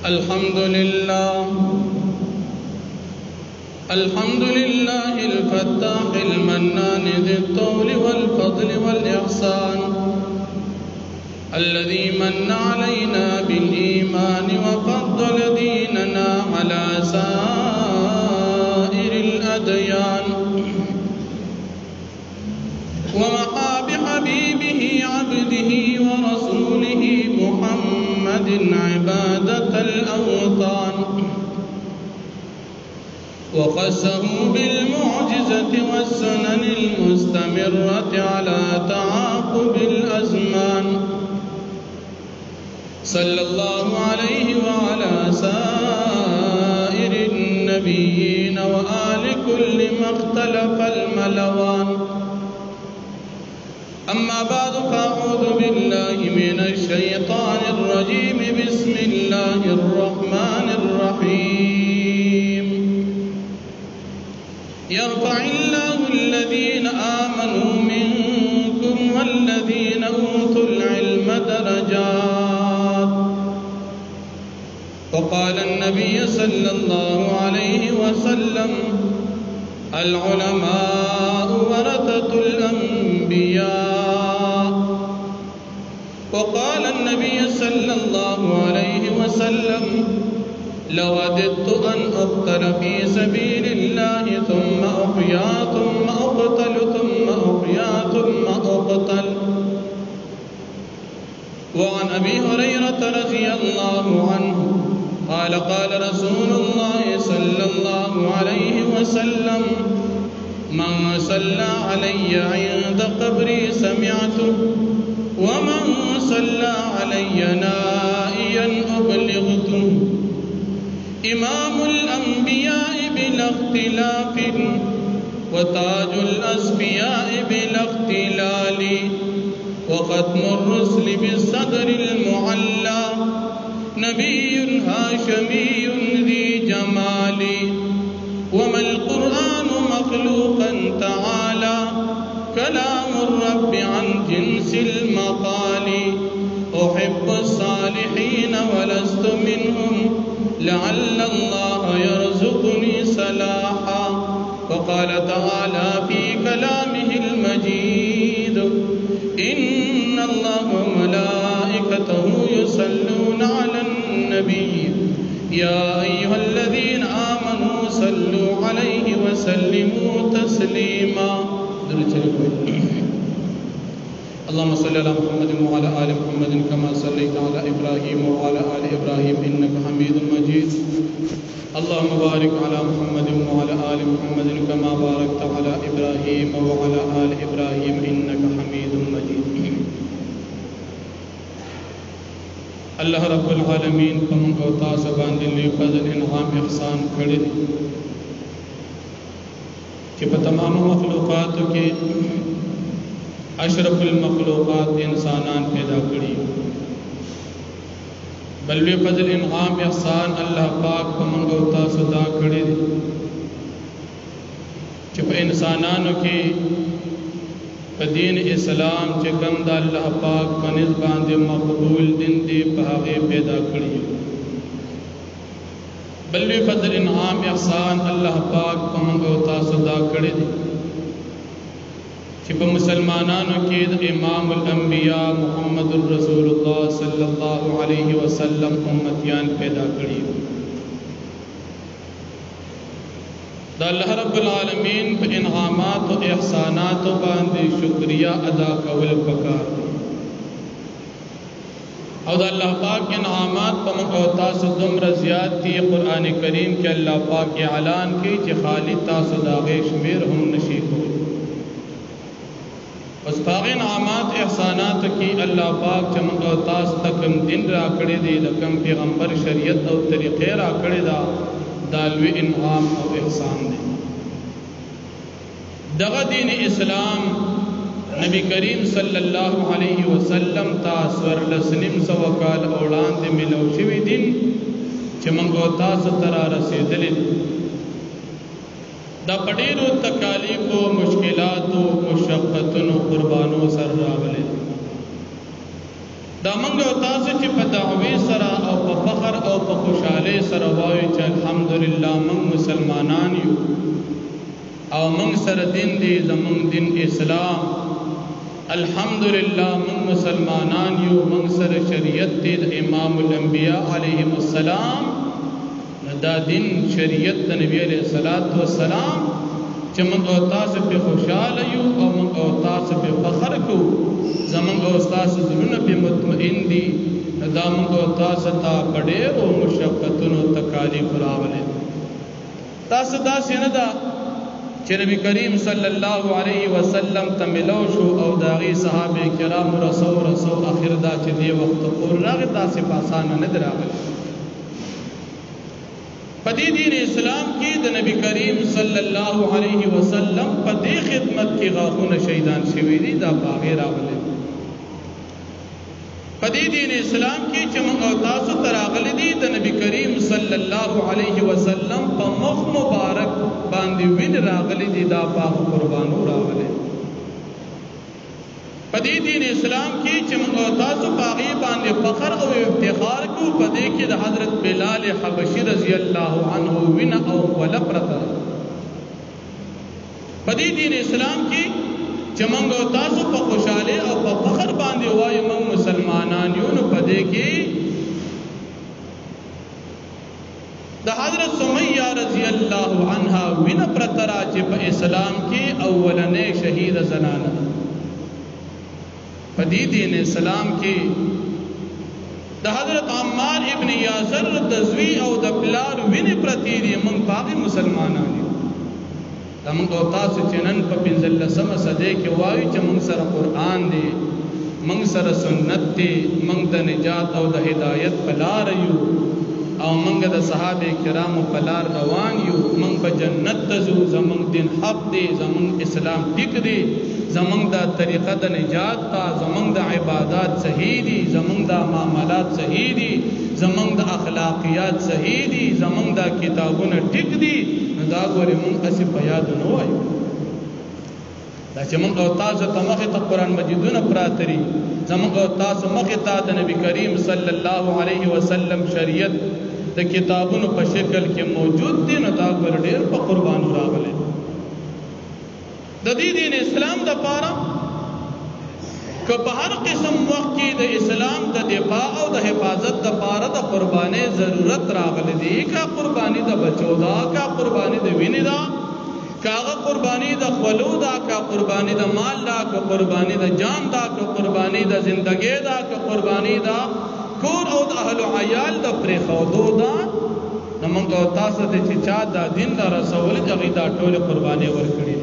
अल्हम्दुलिल्लाह الفتاح المنان ذي الطول والفضل والإحسان الذي من علينا بالإيمان وفضل ديننا على سائر الأديان ومحى بحبيبه عبده ورسوله محمد عبادة الأوطان وخصه بالمعجزة والسنن المستمرة على تعاقب الأزمان صلى الله عليه وعلى سائر النبيين وآل كل ما اختلف الملوان أما بعد فأعوذ بالله من الشيطان الرجيم بسم الله الرحمن الرحيم يرفع الله الذين آمنوا منكم والذين أوتوا العلم درجات وقال النبي صلى الله عليه وسلم العلماء ورثة الأنبياء وقال النبي صلى الله عليه وسلم لو وددت أن أقتل في سبيل الله ثم أحيا ثم أقتل ثم أحيا ثم أقتل. وعن أبي هريرة رضي الله عنه قال قال رسول الله صلى الله عليه وسلم من صلى علي عند قبري سمعته ومن صلى علي نائيا أبلغته إمام الأنبياء بلا اختلاف وتاج الأصفياء بلا اختلال وختم الرسل بالصدر المعلى نبي هاشمي ذي جمال وما القرآن مخلوقا تعالى كلام الرب عن جنس المقال أحب الصالحين ولست منهم لعل الله يرزقني صلاحا وقال تعالى في كلامه المجيد إن الله وملائكته يصلون على النبي يا أيها الذين آمنوا صلوا عليه وسلموا تسليما. اللهم صل على محمد وعلى آل محمد كما صليت على إبراهيم وعلى آل إبراهيم إنك حميد مجيد. اللهم بارك على محمد وعلى آل محمد كما باركت على إبراهيم وعلى آل إبراهيم إنك حميد مجيد. الله رب العالمين پمن او تاسو باندې لوی فضل انعام احسان کړی چې په تمام مخلوقاتو کې اشرف المخلوقات انسانان پیدا کړی. بلوی فضل انعام احسان الله پاک پمن او تاسو دا کړی چې په انسانانو کې په دین اسلام چې کوم د الله پاک په نسبت باندې مقبول دین دی په هغه پیدا کړی. بلوی فضل انعام احسان الله پاک پمن او تاسو دا کړی چې په مسلمانانو کې د امام الانبیاء محمد رسول الله صلی الله علیه وسلم امتیان پیدا کړی. دا الله رب العالمین په انعامات او احسانات باندې شکریا ادا کول پکار او دا الله پاک انعامات په موږ او تاسو دومره زیات دي. قران کریم کې الله پاک اعلان کوي چې خالی تاسو دا غي شمیر هم نشي کوي. پس پاک انعامات احسانات کی اللہ پاک چمن او تاس تکم دین را کړی دی د کم پیغمبر شریعت او طریقې را کړی دا دالوی انعام او احسان دی. دغه دین اسلام نبی کریم صلی الله علیه وسلم تاس ورلسلم سو کال وړاندې ملو شوی دین چې موږ او تاسو تر رسیدلی دا پډیرو تکالیف او مشکلات او مشقتونو قربانو سر راغلي. دا موږ او تاسو چې په دعوی سره او په فخر او په خوش مسلمانان یو او من سر دین دی زمون دین اسلام الحمدللہ من مسلمانان یو من سر شریعت دی امام الانبیاء علیہم السلام دا دین شریعت دا نبی علیہ السلام چه من او تاس پی خوشحال یو او من او تاس پی فخر کو زمن او تاس ظلون پی مطمئن دی دا من او تاس تا پڑیر و مشقتن و تکالیف راولے تاس دا سیندا چه نبی کریم صلی اللہ علیہ وسلم تملو شو او داغی صحابه کرام رسو آخر دا چه دی وقت اور راغ دا سی پاسانا ندر آگل پدی دین اسلام کی دا نبی کریم صلی اللہ علیہ وسلم پدی خدمت کی غاخون شہیدان شویدی دا باغیر آگلے پدی دین اسلام کی چمن اوتاسو تراغل دی دا نبی کریم صلی اللہ علیہ وسلم پا مخ مبارک باندی وین راغلی دی دا باغ قربانو راغلے پدی دین اسلام کی چمن اوتاسو باغی باندی فخر او افتخار کو پدی کی دا حضرت بلال حبشی رضی اللہ عنہ وین او ولپرتا پدی دین اسلام کی چمنگ او تاسو پا خوشالے او پا فخر باندے وائی من مسلمانان یون پدے کی دا حضرت سمیہ رضی اللہ عنہ وین پرترا چی پا اسلام کی اولنے شہید زنانا پدی دین اسلام کی دا حضرت عمار ابن یاسر دزوی او دا پلار وین پرتی دی من پاقی مسلمانان یون دا من او تاسو چنن پا پنزل سم صدے کے وائی چا من سر قرآن دے من سر سنت دے من دا نجات او دا ہدایت پلار یو او من دا صحابہ کرام پلار روان یو من پا جنت تزو زمن دن حق دے زمن اسلام ٹک دے زمن دا طریقہ دا نجات تا زمن دا عبادات صحیح دی زمن دا معاملات صحیح دی زمن دا اخلاقیات صحیح دی زمن دا کتابون ٹک دی دا گوری من اسی پیادو نو آئیو دا چه من او تاسو تا مخی تا قرآن مجیدون پراتری زمن او تاسو مخی تا دا نبی کریم صلی اللہ علیہ وسلم شریعت دا کتابون پا شکل کے موجود دی نو دا گوری دیر پا قربانو راغلے دا دین اسلام دا پارا کہ بہر قسم وقت کی دا اسلام دا دفاع او دا حفاظت دا پارا دا قربانی ضرورت راغل دی کا قربانی دا بچو دا کا قربانی دا وینی دا کا قربانی دا خلو دا کا قربانی دا مال دا کا قربانی دا جان دا کا قربانی دا زندگی دا کا قربانی دا کور او دا اہل و عیال دا پریخودو دا نمانگا او تاسد چچا دا دین دا رسول جغی دا ٹول قربانی ورکڑی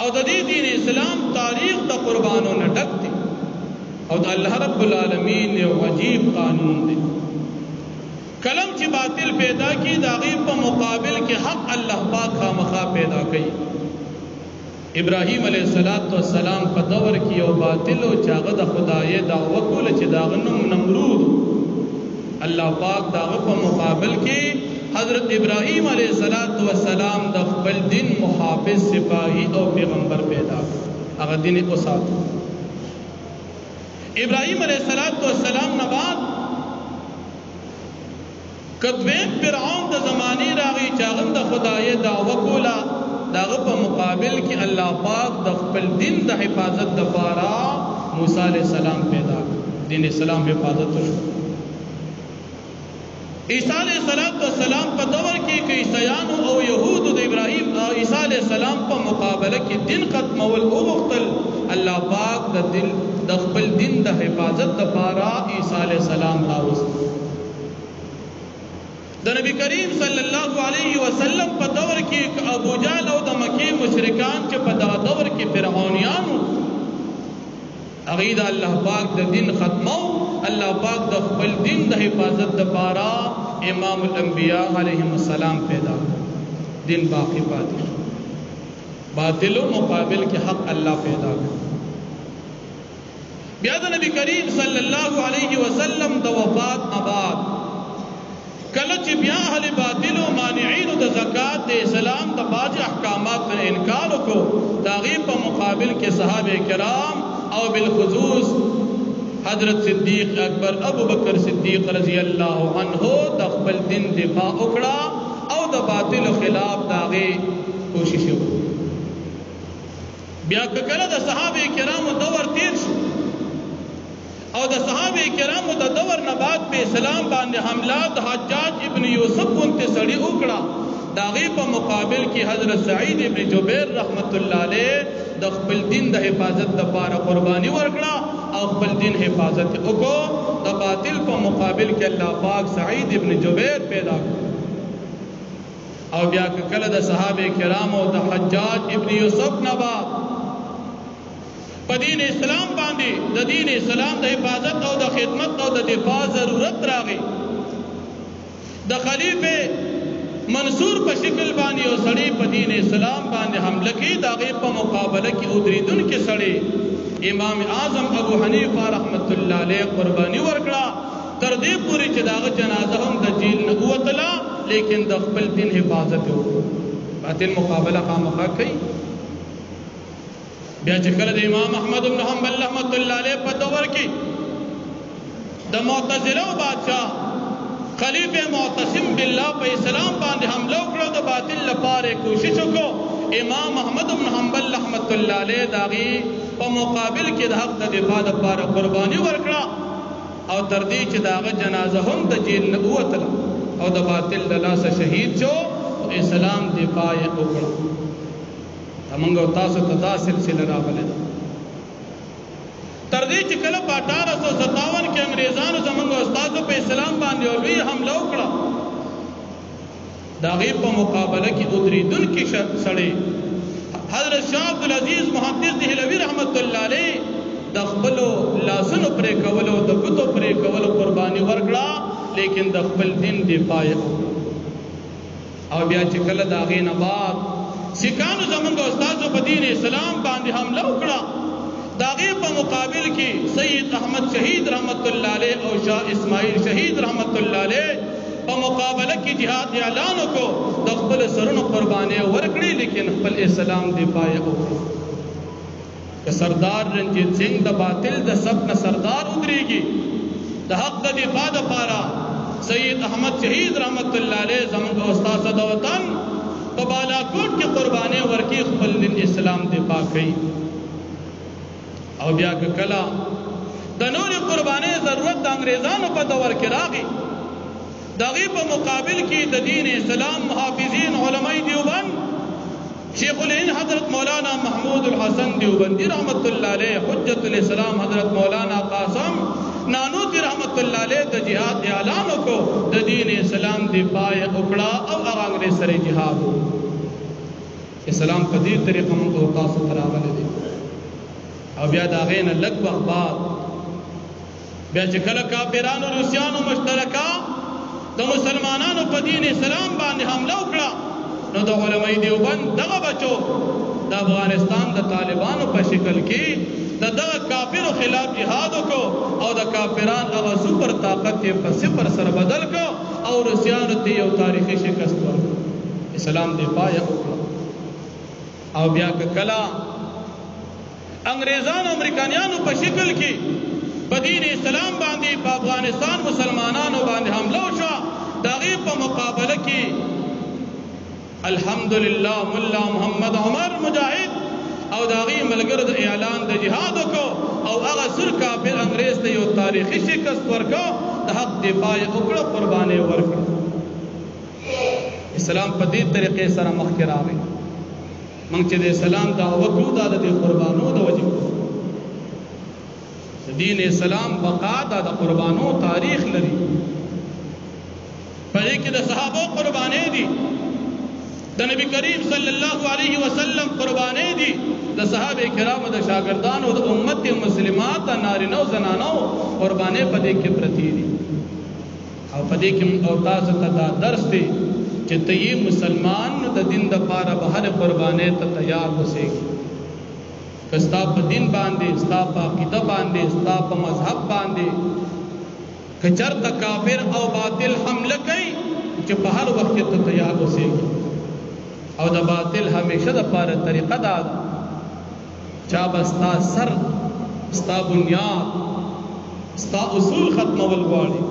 او دا دین اسلام تاریخ دا قربانوں نے ڈک دی او دا اللہ رب العالمین نے عجیب قانون دی کلم چی باطل پیدا کی دا غیب پا مقابل کے حق اللہ پاک خامخا پیدا کی ابراہیم علیہ السلام پا دور کی او باطل و چاغد خدای دعوکو لچی داغنم نمرود اللہ پاک دا غیب پا مقابل کی حضرت ابراہیم علیہ السلام دا خپل دین محافظ سپاہی او پیغمبر پیدا اگر دین کو ساتھ ابراہیم علیہ السلام نباد کدویم فرعون دا زمانی راغی چاغم دا خدای دعوکولا دا غب مقابل کی اللہ پاک دا خپل دین دا حفاظت دا پارا موسیٰ علیہ السلام پیدا دین اسلام حفاظت شو عیسیٰ علیہ السلام پا دور کی کہ عیسیانو او یہود دا ابراہیم عیسیٰ علیہ السلام پا مقابلہ کی دن ختم اول او وقتل اللہ پاک دا دل دا خپل دن دا حفاظت دا پارا عیسیٰ علیہ السلام راوست دا نبی کریم صلی اللہ علیہ وسلم پا دور کی کہ ابو جہل او دا مکی مشرکان چا پا دا دور کی فرعونیانو اغیدہ اللہ پاک دا دن ختمو اللہ پاک دا خپل دن دا حفاظت دا پارا امام الانبیاء علیہ السلام پیدا دن باقی باطل باطل و مقابل کے حق اللہ پیدا بیاد نبی کریم صلی اللہ علیہ وسلم دا وفات آباد کلچ بیا اہل باطل و مانعین دا زکاة دا اسلام دا باج احکامات پر انکار کو تاغیب پا مقابل کے صحابہ کرام او بالخصوص حضرت صدیق اکبر ابو بکر صدیق رضی اللہ عنہ د خپل دین دفاع وکړه او د باطل خلاف داغه کوشش وکړه. بیا کله د صحابه کرامو دور تیر شو او د صحابه کرامو د دور نه بعد په اسلام باندې حمله د حجاج ابن یوسف بنت سړی وکړه. داغه په مقابل کې حضرت سعید ابن جبیر رحمت الله علیه د خپل دین د حفاظت لپاره قرباني ورکړه او خپل دین حفاظت وکړو. د باطل په مقابل کې الله پاک سعید ابن جبیر پیدا کړ. او بیا کله د صحابه کرامو د حجاج ابن یوسف نه بعد په دین اسلام باندې د دین اسلام د حفاظت او د خدمت او د دفاع ضرورت راغی. د خلیفہ منصور په شکل باندې او سړی په دین اسلام باندې حمله کوي. داغه په مقابله کې ودریدونکو سړی امام اعظم ابو حنیفه رحمت الله علیه قربانی ورکړه تر دې پورې چې داغه جنازه هم د جیل نه وتله لیکن د خپل دین حفاظت وکړه. باطل مقابله خامخا کوي. بیا چې کله د امام احمد بن حنبل رحمت الله علیه په دور کې د معتزله بادشاہ خلیفہ معتصم بالله په اسلام باندې حمله وکړه د باطل لپاره کوشش وکړو. امام احمد بن حنبل رحمت الله علیه داغي په مقابل کې د حق د دفاع لپاره قرباني ورکړه او تر دې چې داغه جنازه هم د جیل نه وتله او د باطل د لاسه شهید شو او اسلام دفاع وکړه. همغه تاسو ته دا سلسله راغله تر دې چې کله په 1857 کې انګريزانو زمونږ استادو په اسلام باندې لوی حمله وکړه. دا غي په مقابله کې ودریدونکو سړی حضرت شاه عبد العزيز محدث دهلوی رحمت الله علیه د خپل لاسونو پرې کولو د ګوتو پرې کولو قرباني ورکړه لیکن د خپل دین دفاع او بیا چې کله دا غي نه بعد سکانو زمونږ استادو په دین اسلام باندې حمله وکړه. داغه په مقابل کې سید احمد شهید رحمت الله علیه او شاه اسماعیل شهید رحمت الله علیه په مقابله کې جهاد اعلان وکړو. د خپل سرونو قرباني ورکړي لیکن خپل اسلام دفاع وکړو. که سردار رنجیت سنگھ د باطل د سب نه سردار ودرېږي د حق د دفاع لپاره سید احمد شهید رحمت الله علیه زموږ استاد د وطن په بالاکوټ کې قرباني ورکړي خپل دین اسلام دفاع کوي. او بیا کله د نور قرباني ضرورت د انګريزانو په دور کې راغی. دغه په مقابل کې د دین اسلام محافظین علماء دیوبند شیخ الهند حضرت مولانا محمود الحسن دیوبندی رحمت الله علیه حجت الاسلام حضرت مولانا قاسم نانوتي رحمت الله علیه د جهاد اعلان وکړو. د دین اسلام دفاع وکړه او هغه انګريز سره جهاد اسلام په دې طریقه موږ تاسو ته راغلي دي. او بیا دا غینه لږ وخت بعد بیا چې کله کافرانو روسیانو مشترکه د مسلمانانو په دین اسلام باندې حمله وکړه نو د علماء دیوبند دغه بچو د افغانستان د طالبانو په شکل کې دغه کافرو خلاف جهاد وکړو او د کافران هغه سپر طاقت یې په صفر سره بدل کړ او روسیانو ته یو تاریخي شکست ورکړ. اسلام دفاع وکړه. او بیا کله انګريزانو امریکایانو په شکل کې په دین اسلام باندې په افغانستان مسلمانانو باندې حمله وشو. دغه په مقابله کې الحمدلله مولا محمد عمر مجاهد او دغه ملګرو د اعلان د جهاد وکړو او هغه سر کافر انګريز ته یو تاریخي شکست ورکړ. د حق دفاع وکړه قرباني ورکړه. اسلام په دې طریقې سره مخکې راغی. موږ چې د اسلام دعوت وکړو د قربانو د وجه دین اسلام بقا د قربانو تاریخ لري. په دې کې د صحابه قرباني دي د نبی کریم صلی الله علیه وسلم قرباني دي د صحابه کرامو د شاګردانو د امت مسلمات نارینه او زنانو قرباني په دې کې پرتی دي. او په دې کې او تاسو ته دا درس دی چې ته یې مسلمان د دین د پاره بهر قرباني ته تیار اوسې. کستا په دین باندې ستا په عقیده باندې ستا په مذهب باندې کچر ته کافر او باطل حمله کوي چې په هر وخت ته تیار اوسې. او د باطل همیشه د پاره طریقه دا چا بستا سر ستا بنیاد ستا اصول ختمول غواړي.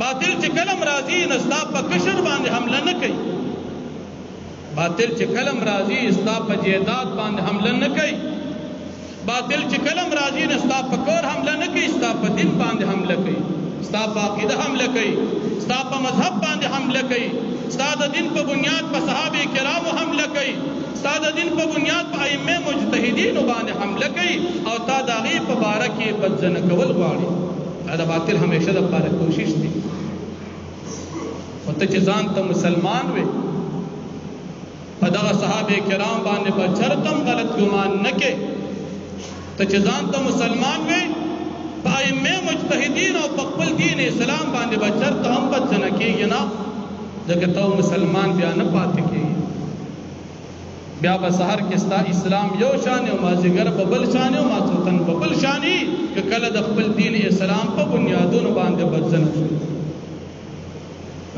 باطل چې کلم راځي نو ستا په کشر باندې حمله نه کوي. باطل چې کلم راځي ستا په جیداد باندې حمله نه کوي. باطل چې کلم راځي نو ستا په کور حمله نه کوي، ستا په دین باندې حمله کوي، ستا په عقیده حمله کوي، ستا په مذهب باندې حمله کوي، ستا د دین په بنیاد په صحابه کرامو حمله کوي، ستا د دین په بنیاد په ائمه مجتهدینو باندې حمله کوي او تا د هغې په باره کې بدزنه کول غواړي. دا باطل همیشه د پاره کوشش دی. او ته چې ځان ته مسلمان وې په دغه صحابه کرام باندې به چرتم غلط ګمان نه کې. ته چې ځان ته مسلمان وې په ائمه مجتهدین او په خپل دین اسلام باندې به چرته هم بدزنه کېږي نه، ځکه ته مسلمان بیا نه پاتې کېږي. بیا به سحر کې ستا اسلام یو شان او مازیګر په بل شان او ماسوتن په بل شاني که کله د خپل دین اسلام په بنیادونو باندې بدزنه شو.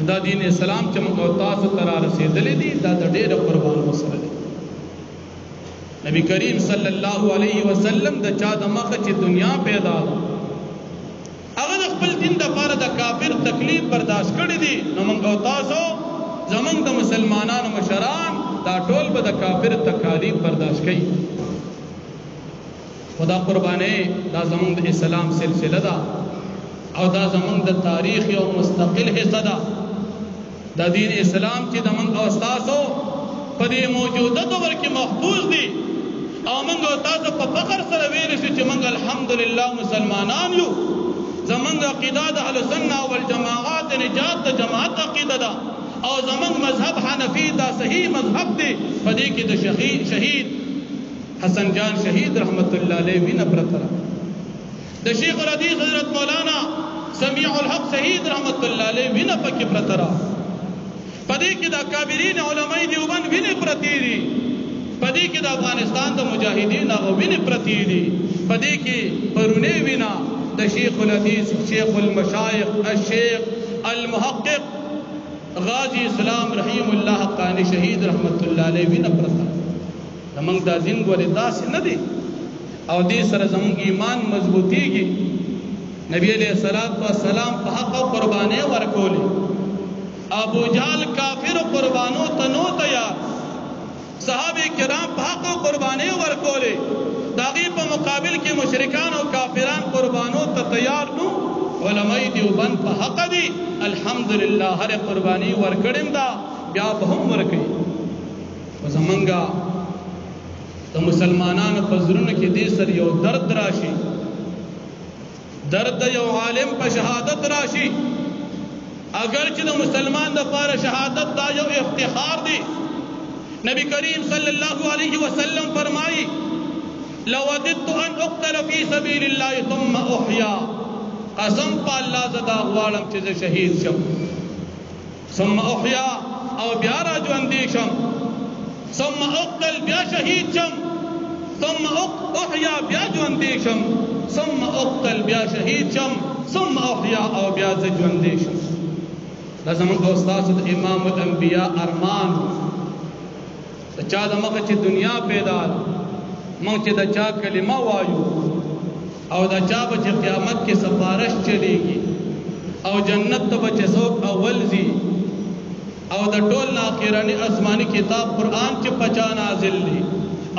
دا دین اسلام چې موږ تاسو ته را رسېدلی دي دا د ډېرو قربانو سره دی. نبی کریم صلی الله علیه وسلم د چا د مخه چې دنیا پیدا هغه د خپل دین دپاره د کافر تکلیف برداشت کړی دي. نو موږ تاسو زمونږ د مسلمانانو مشران دا ټول به د کافر تکالیف برداشت کوي. خدا قربانې دا زمونږ د اسلام سلسله ده او دا زمونږ د تاریخ یو مستقل حصہ ده. دا دین اسلام چې د موږ او تاسو په دې موجوده دور کې محفوظ دي او موږ او تاسو په فخر سره ویلی شو چې موږ الحمدلله مسلمانان یو. زمونږ عقیده د اهل سنت والجماعت نجات د جماعت عقیده ده او زمونږ مذهب حنفی دا صحیح مذهب دی. په دې کې د شهید حسن جان شهید رحمت الله علیه وینه پرته ده. د شیخ الحدیث حضرت مولانا سمیع الحق شهید رحمت الله علیه وینه پکې پرته ده. په دې کې د اکابرین علماء دیوبند وینې پرتې دي. په دې کې د افغانستان د مجاهدین هغه وینې پرتې دي. په دې کې پرونی وینا د شیخ الحدیث شیخ المشایخ الشیخ المحقق غازی اسلام رحیم الله حقانی شهید رحمت الله علیه وینه پرته. زمونږ دا دین ولې داسې نه دی او دې سره زمونږ ایمان مضبوطیږي. نبی علیہ الصلوۃ والسلام په حق قربانې ورکولې. ابو جهل کافر قربانو ته نو تیار. صحابه کرام په حق قربانې ورکولې. د هغې په مقابل کې مشرکان او کافران قربانو ته تیار نو. علماء دیوبند په حق دي الحمدلله هر قرباني ورکړم دا بیا به هم ورکړي. زمونږ د مسلمانانو په زړونو کې دې سره یو درد راشي، درد یو عالم په شهادت راشي. اگر چې د مسلمان دپاره شهادت دا یو افتخار دی. نبی کریم صلی الله علیه وسلم فرمایي لوددت ان اقتل فی سبیل الله ثم احیا. قسم په الله زدا غواړم چې زه شهید شم ثم احیا او بیا را ژوندی شم، ثم اقتل بیا شهید شم، ثم احیا بیا ژوندی شم، ثم اقتل بیا شهید شم، ثم احیا او بیا زه ژوندی شم. دا زمونږ او ستاسو د امام الانبیاء ارمان د چا د مخه چې دنیا پیدا موږ چې د چا کلمه وایو او دا چا به چې قیامت کې سفارش چلیږي او جنت ته به چې څوک اول ځي او د ټول نه اخرني آسماني کتاب قرآن چې په چا نازل دی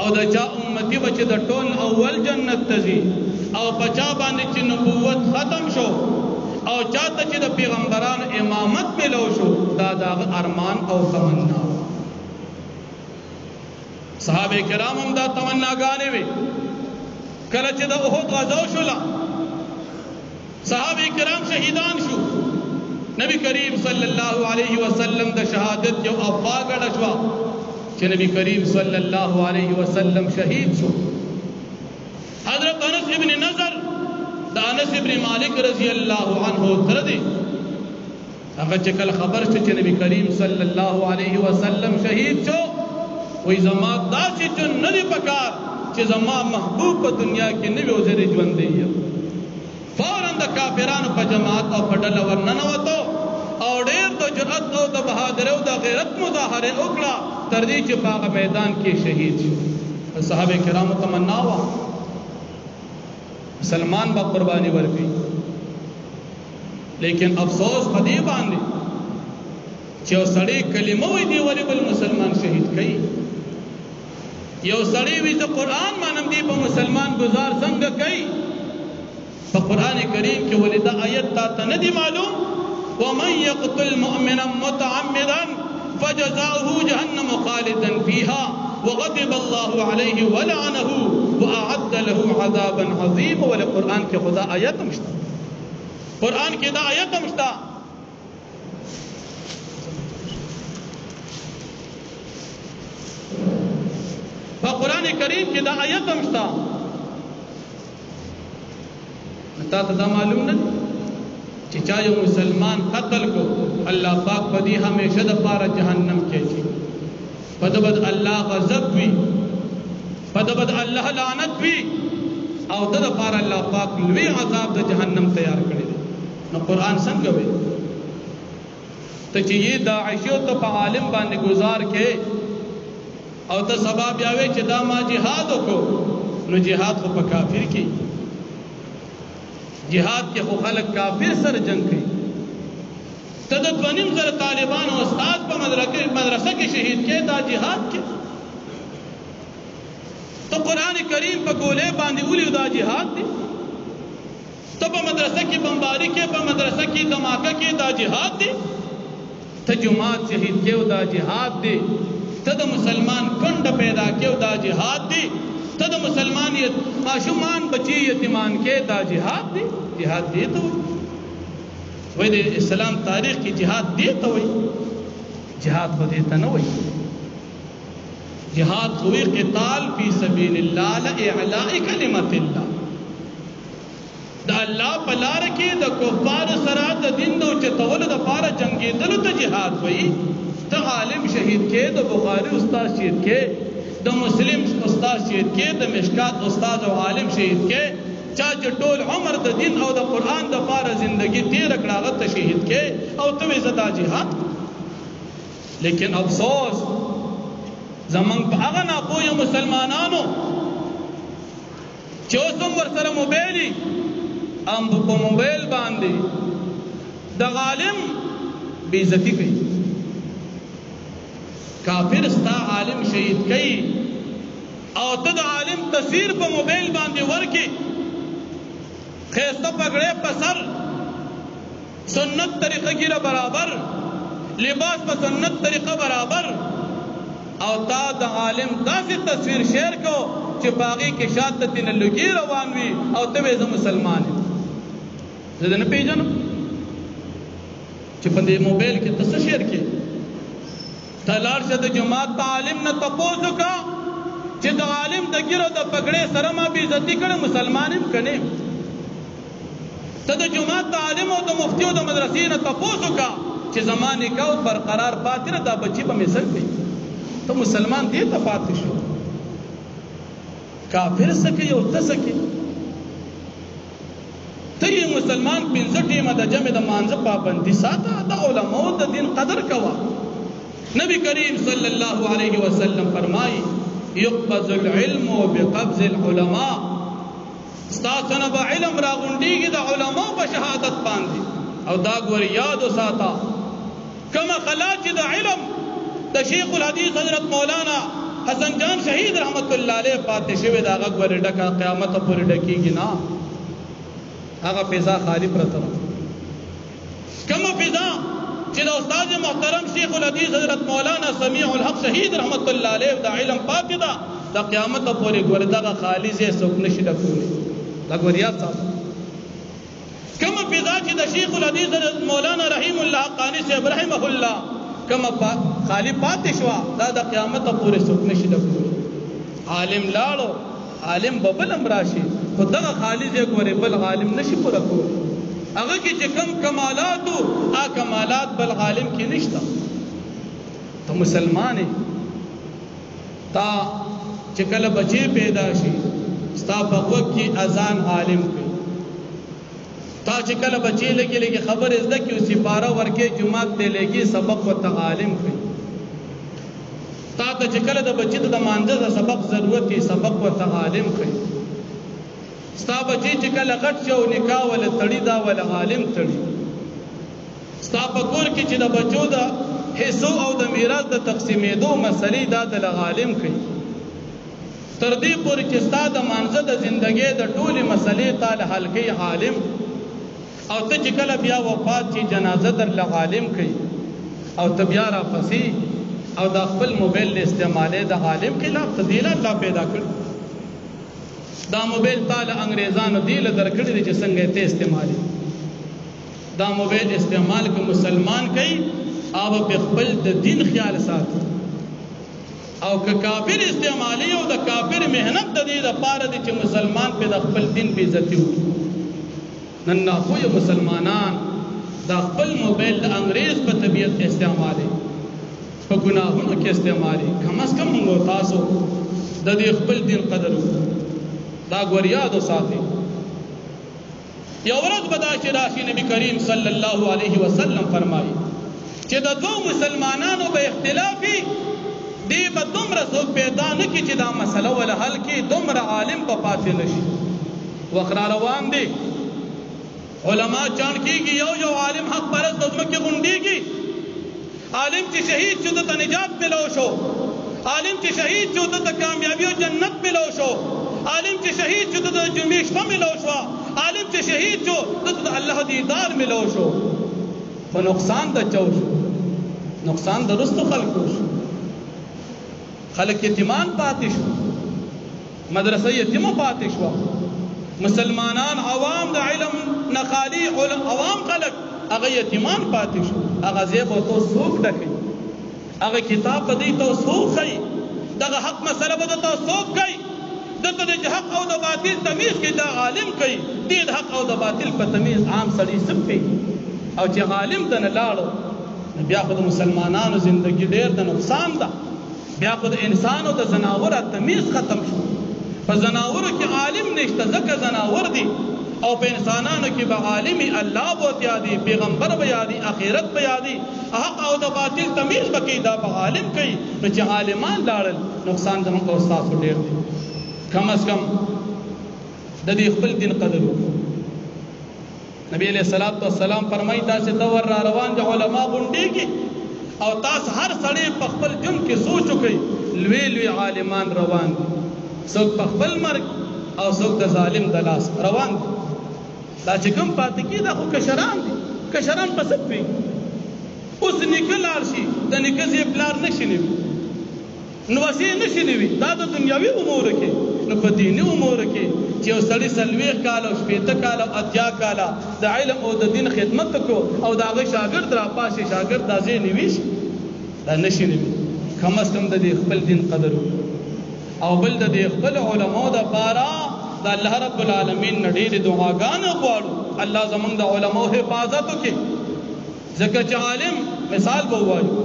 او د چا امتی به چې د ټول اول جنت ته ځي او په چا باندې چې نبوت ختم شو او چاته چې د پیغمبرانو امامت ملو شو دا د ارمان او تمنا. صحابه کرام هم دا تمناګانې وي. کله چې د احد غزا شوله صحابه کرام شهیدان شو. نبی کریم صلی الله علیه وسلم د شهادت یو افوا ګډه شوه چې نبی کریم صلی الله علیه وسلم شهید شو. حضرت انس ابن نضر د انس ابن مالک رضی الله عنه تر دی هغه چې کله خبر شو چې نبی کریم صلی الله علیه وسلم شهید شو وی زما داسې جون نه دی پکار چې زما محبوب په دنیا کې نه وي او زه ژوندی یم. فوراً د کافرانو په جماعت او په ډله ورننوتو او ډېر د جرأت او د بهادرۍ او د غیرت مظاهرې وکړه تر دې چې په هغه میدان کې شهید شو. صحابه کرامو تمنا وه مسلمان با قربانی ورکی لیکن افسوس پدی باندې چې یو سړی کلمه وی دی ولی بل مسلمان شهید کړي یو سړی وی چې قرآن مانم دی په مسلمان گزار څنګه کوي په قرآن کریم کې ولدا آیت تا نه دی معلوم ومن يقتل مؤمنا متعمدا فجزاؤه جهنم خالدا فيها وغضب الله عليه ولعنه واعد له عذابا عظيما ول قرآن کې خدا آیت مشتا قرآن کې دا آیت مشتا په قرآن کریم کې دا آیت مشتا تا ته دا معلوم نه چې چا یو مسلمان قتل کو الله پاک بدی همیشه د پاره جهنم کې چي پدبد الله غضب وی پدبد الله لعنت وی او د پاره الله پاک لوی عذاب د جهنم تیار کړی دی نو قرآن څنګه وی ته چې یې داعش او ته په عالم باندې گزار کې او ته سبب یاوي چې دا ما jihad وکړو نو jihad خو په کافر کې جهاد کې خو خلق کافر سره جنگ کوي تدت ونیم زر طالبان او استاد په مدرسه کې شهید کې دا جهاد کې تو قرآن کریم په ګولې باندې ولي دا جهاد دی تو په مدرسه کې بمباری کې په مدرسه کې دماکه کې دا جهاد دی ته جماعت شهید کې دا جهاد دی ته د مسلمان کند پیدا کې دا جهاد دی ته د مسلمان ماشومان بچی یتیمان کې دا جهاد دی جهاد دی ته وای د اسلام تاریخ کې جهاد دی ته وای جهاد خو دې ته نه وای جهاد هو قتال فی سبیل الله لاعلاء کلمت الله دا الله په لار کې د کفار سره د دین د چتول د پاره جنگیدل ته جهاد وای ته عالم شهید کې د بخاری استاد شهید کې د مسلم استاد شهید کې د مشکات استاد او عالم شهید کې چا چې ټول عمر د دین او د قرآن د پاره زندگی تیر کړه ته شهید کې او ته زدا جهاد لیکن افسوس زمون په هغه نه پوهه مسلمانانو چې اوسم ورسره موبایل ام په موبایل باندې د عالم بے عزتی کوي کافر ستا عالم شهید کوي او ته د عالم تصویر په موبایل باندې ورکی خیسته پګړې په سر سنت طریقه کې برابر لباس په سنت طریقه برابر او تا د عالم داسې تصویر شیر کو چې باغی کې شاته دین لګي روان وي او ته به مسلمان زه نه پیژنم چې په دې موبایل کې تاسو شیر کې تلار شه د جماعت عالم نه تپوسو کا چې د عالم د ګیرو د پګړې سره ما بي عزتي کړه مسلمانم کنه ته د جماعت عالم او د مفتي او د مدرسې نه تپوسو کا چې زمانه کا برقرار پاتره دا بچي په مثال کوي ته مسلمان دې ته پاتې شو کافر سکه یو تسکه ته مسلمان پنځه ټیمه د جمع د مانزه پابندي ساته د علماء د دین قدر کوا نبی کریم صلی الله علیه وسلم فرمای یقبض العلم بقبض العلماء استاسنه به علم را غونډیږي د علماء په شهادت باندې او دا ګور یاد وساته کما خلاص د علم د شیخ الحدیث حضرت مولانا حسن جان شهید رحمت الله علیه پاتې شوی دا غوړ ډکا قیامت پورې ډکیږي نه هغه فضا خالی پرته کما فضا چې د استاد محترم شیخ الحدیث حضرت مولانا سمیع الحق شهید رحمت الله علیه دا علم پاتې دا د قیامت پورې ګور دا خالی زه څوک نشي ډکولی دا ګور یاد صاحب کما فضا چې د شیخ الحدیث مولانا رحیم الله حقانی سے رحمه الله کما خالی پاتې شو دا د قیامت پورې څوک نشي ډکولی عالم لاړو عالم ببلم راشي خدغه خالی زه ګورې بل عالم نشي پوره کولی هغه کې چې کم کمالات او کمالات بل عالم کې نشته ته مسلمان تا چې کله بچي پیدا شي ستا په وخت کې اذان عالم کوي تا چې کله بچي لګي خبر زده کې او سپاره ورکه جمعه ته لګي سبق او عالم کوي تا ته چې کله د بچي د مانځه سبق ضرورت سبق او عالم کوي ستا بچی چې کله غټ شو نکاح ول تړي دا ول عالم تړي ستا په کور کې چې د بچو د حصو او د میراث د تقسیمېدو مسلې دا د عالم کوي تر دې پورې چې ستا د مانزه د زندګۍ د ټولې مسلې تعالی حل کوي عالم او ته چې کله بیا وفات چې جنازه در عالم کوي او ته بیا را پسې او د خپل موبایل استعمالې د عالم خلاف تدیل الله پیدا کړ دا موبایل تعالی انګريزانو دیل درکړي چې څنګه ته استعمالي دا موبایل استعمال کې مسلمان کوي او په خپل د دین خیال ساتي او که کافر استعمالي او د کافر مهنت د دې لپاره چې مسلمان په د خپل دین بے عزتی وکړي نن نه خو مسلمانان دا خپل موبایل د انګريز په طبيعت استعمالي په ګناهونو کې استعمالي کم از کم موږ تاسو د دې خپل دین قدر وکړو دا ګوریادو ساتي یو ورځ بدا چې راشي نبی کریم صلی الله علیه وسلم فرمایي چې د دوه مسلمانانو به اختلافي دی به دومره څوک پیدا نه کی چې دا مسله ول حل کی دومره عالم په پاتې نشي وخت روان دي علما چان کیږي یو عالم حق پرست د ځمکې غونډيږي عالم چې شهید شو د نجات ملو شو عالم چې شهید شو د کامیابی او جنت ملو شو عالم چې شهید شو د جمعې شپه ملو شو عالم چې شهید شو د الله دیدار ملو شو په نقصان د چو شو نقصان د رستو خلقو شو خلق یتیمان پاتې شو مدرسه یتیمه پاتې شو مسلمانان عوام د علم نخالی عوام خلق هغه یتیمان پاتې شو هغه زیب او تو سوق ډکې هغه کتاب بدی تو سوق خي دغه حق مسله بده تو سوق کوي دته د حق او د باطل تمیز کې دا عالم کوي د حق او د باطل په تمیز عام سړي سپي او چې عالم ته نه لاړو بیا خو د مسلمانانو زندگی ډېر د نقصان ده بیا خو د انسان او د زناور تمیز ختم شو په زناورو کې عالم نشته ځکه زناور دي او په انسانانو کې به عالمي الله بوت یادي پیغمبر به یادي اخرت به یادي حق او د باطل تمیز بکې دا به عالم کوي نو چې عالمان لاړل نقصان زموږ او تاسو ډېر دی کم از کم د دې خپل دین قدر نبی علیہ الصلوۃ والسلام فرمایي تاسو دور را روان دي علما غونډيږي او تاسو هر سړی په خپل جون کې سوچ وکړي لوی لوی عالمان روان دي څوک په خپل مرګ او څوک د ظالم د لاس روان دي دا چې کوم پاتې کیدا خو کشران دي کشران په سپي اوس نکلار شي د نکزي پلار نشي نو وسی نشي نیوي دا د دنیاوي امور کې نو په دیني امور کې چې یو سړی سلويخ کال او شپېته کال او اتیا کال د علم او د دین خدمت کو او دا غي شاګرد را پاسه شاګرد دازې نیويش دا نشي نیوي کم از کم د خپل دین قدر او بل د خپل علماء د پارا د الله رب العالمین نډېر دعاګانې غواړو الله زمونږ د علماء حفاظت وکړي ځکه چې عالم مثال به وایو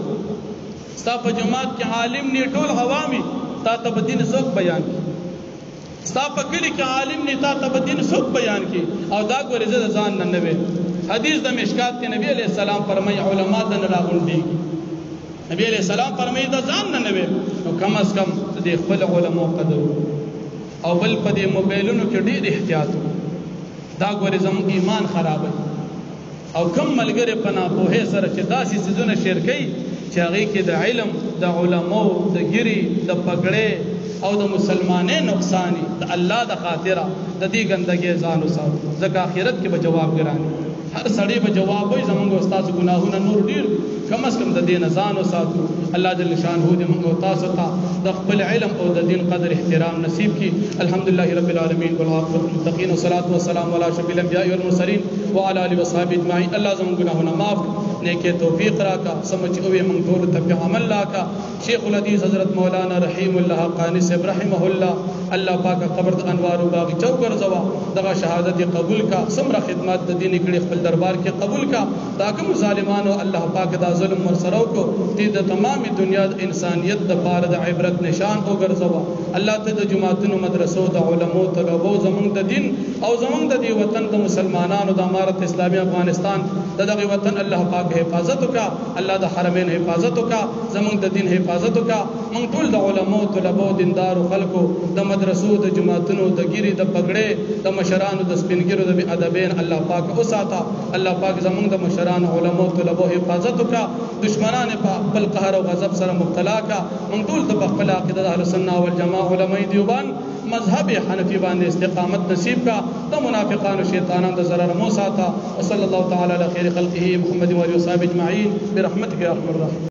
ستا په جماعت کې عالم نه ټول عوامي تا ته دین څوک بیان کی ستا په کلی کې عالم نه تا ته دین څوک بیان کی او دا ګورې زه ځان نه نوې حدیث د مشکات کې نبی علیہ السلام فرمایي علما د نه راغونډي نبی علیہ السلام فرمایي دا ځان نه نوې نو کم از کم د خپل علماء قدر او بل په دې موبایلونو کې ډېر احتیاط دا ګورې زموږ ایمان خرابوي او کم ملګری په ناپوهۍ سره چې داسې څیزونه شیر کوي چې هغې کې د علم د علماء د ګیري د پګړې او د مسلمانې نقصانی د الله د خاطره د دې ګندګۍ ځان وساتو ځکه آخرت کې به جواب ګراني هر سړی به جواب وي زمونږ استاد ګناهونه نور ډیر کم از کم د دې نه ځان وساتو الله جل شانه دې موږ تاسو ته د خپل علم او د دین قدر احترام نصیب کړي الحمدلله رب العالمین والعاقبۃ للمتقین والصلاة والسلام علی اشرف الانبیاء والمرسلین وعلى آله وصحبه اجمعین الله زموږ ګناهونه معاف نیکه توفیق راکا سمجھ اوی من ټول ته په عمل لاکا شیخ الحدیث حضرت مولانا رحیم الله حقانی صاحب رحمه الله الله پاک قبر د انوار باغ چوکر زوا دغه شهادت قبول کا سمره خدمت د دین کړي خپل دربار کې قبول کا دا کوم ظالمانو الله پاک دا ظلم ورسرو کو دې د تمام دنیا د انسانیت د پاره د عبرت نشان وګرځوا الله ته د جماعتونو مدرسو د علماو طلبو زمونږ د دین او زمونږ د دې وطن د مسلمانانو د امارت اسلامي افغانستان دغه وطن الله پاک پاک حفاظت وکا الله د حرمین حفاظت وکا زمونږ د دین حفاظت وکا مونږ ټول د علماء طلباء دیندارو خلکو د مدرسو د جماعتونو د ګيري د پګړې د مشرانو د سپینګرو د ادبین الله پاک اوساته الله پاک زمونږ د مشرانو علماء طلباء حفاظت وکا دشمنان په خپل قهر او غضب سره مبتلا کا مونږ ټول د خپل عقیده اهل سنت والجماعه علماء دیوبند مذهب حنفی باندې استقامت نصیب کا د منافقانو شیطانانو د ضرر مو ساته وصلی الله تعالی علی خیر خلقه محمد و علیه و صحبه اجمعین برحمتک یا ارحم الراحمین.